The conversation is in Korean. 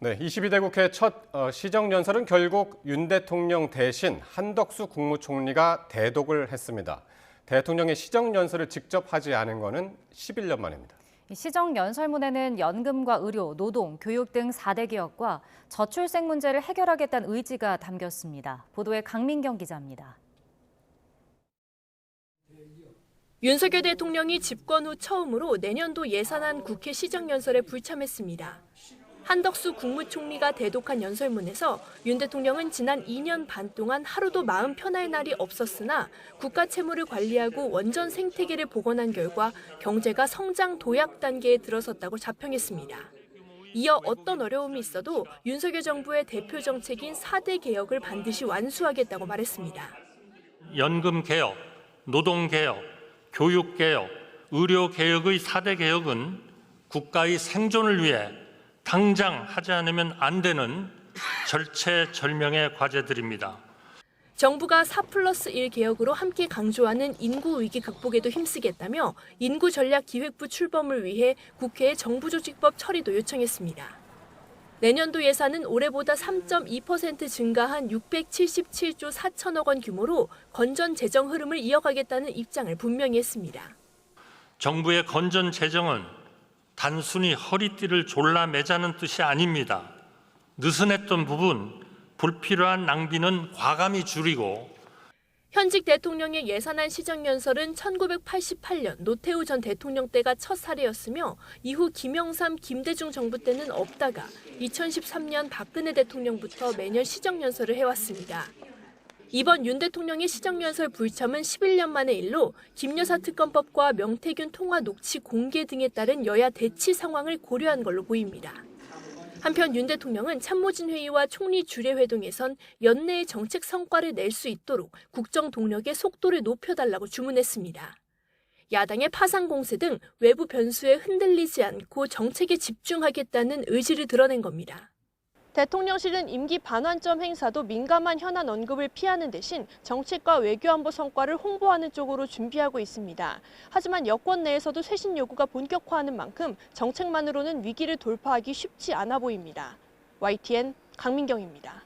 네, 22대 국회 첫 시정연설은 결국 윤 대통령 대신 한덕수 국무총리가 대독을 했습니다. 대통령이 시정연설을 직접 하지 않은 것은 11년 만입니다. 시정연설문에는 연금과 의료, 노동, 교육 등 4대 개혁과 저출생 문제를 해결하겠다는 의지가 담겼습니다. 보도에 강민경 기자입니다. 윤석열 대통령이 집권 후 처음으로 내년도 예산안 국회 시정연설에 불참했습니다. 한덕수 국무총리가 대독한 연설문에서 윤 대통령은 지난 2년 반 동안 하루도 마음 편할 날이 없었으나 국가 채무를 관리하고 원전 생태계를 복원한 결과 경제가 성장 도약 단계에 들어섰다고 자평했습니다. 이어 어떤 어려움이 있어도 윤석열 정부의 대표 정책인 4대 개혁을 반드시 완수하겠다고 말했습니다. 연금 개혁, 노동 개혁, 교육 개혁, 의료 개혁의 4대 개혁은 국가의 생존을 위해 당장 하지 않으면 안 되는 절체절명의 과제들입니다. 정부가 4+1 개혁으로 함께 강조하는 인구 위기 극복에도 힘쓰겠다며 인구전략기획부 출범을 위해 국회에 정부조직법 처리도 요청했습니다. 내년도 예산은 올해보다 3.2% 증가한 677조 4천억 원 규모로 건전 재정 흐름을 이어가겠다는 입장을 분명히 했습니다. 정부의 건전 재정은 단순히 허리띠를 졸라매자는 뜻이 아닙니다. 느슨했던 부분, 불필요한 낭비는 과감히 줄이고. 현직 대통령의 예산안 시정연설은 1988년 노태우 전 대통령 때가 첫 사례였으며 이후 김영삼, 김대중 정부 때는 없다가 2013년 박근혜 대통령부터 매년 시정연설을 해왔습니다. 이번 윤 대통령의 시정연설 불참은 11년 만의 일로 김여사 특검법과 명태균 통화 녹취 공개 등에 따른 여야 대치 상황을 고려한 걸로 보입니다. 한편 윤 대통령은 참모진 회의와 총리 주례회동에선 연내의 정책 성과를 낼 수 있도록 국정 동력의 속도를 높여달라고 주문했습니다. 야당의 파상 공세 등 외부 변수에 흔들리지 않고 정책에 집중하겠다는 의지를 드러낸 겁니다. 대통령실은 임기 반환점 행사도 민감한 현안 언급을 피하는 대신 정책과 외교안보 성과를 홍보하는 쪽으로 준비하고 있습니다. 하지만 여권 내에서도 쇄신 요구가 본격화하는 만큼 정책만으로는 위기를 돌파하기 쉽지 않아 보입니다. YTN 강민경입니다.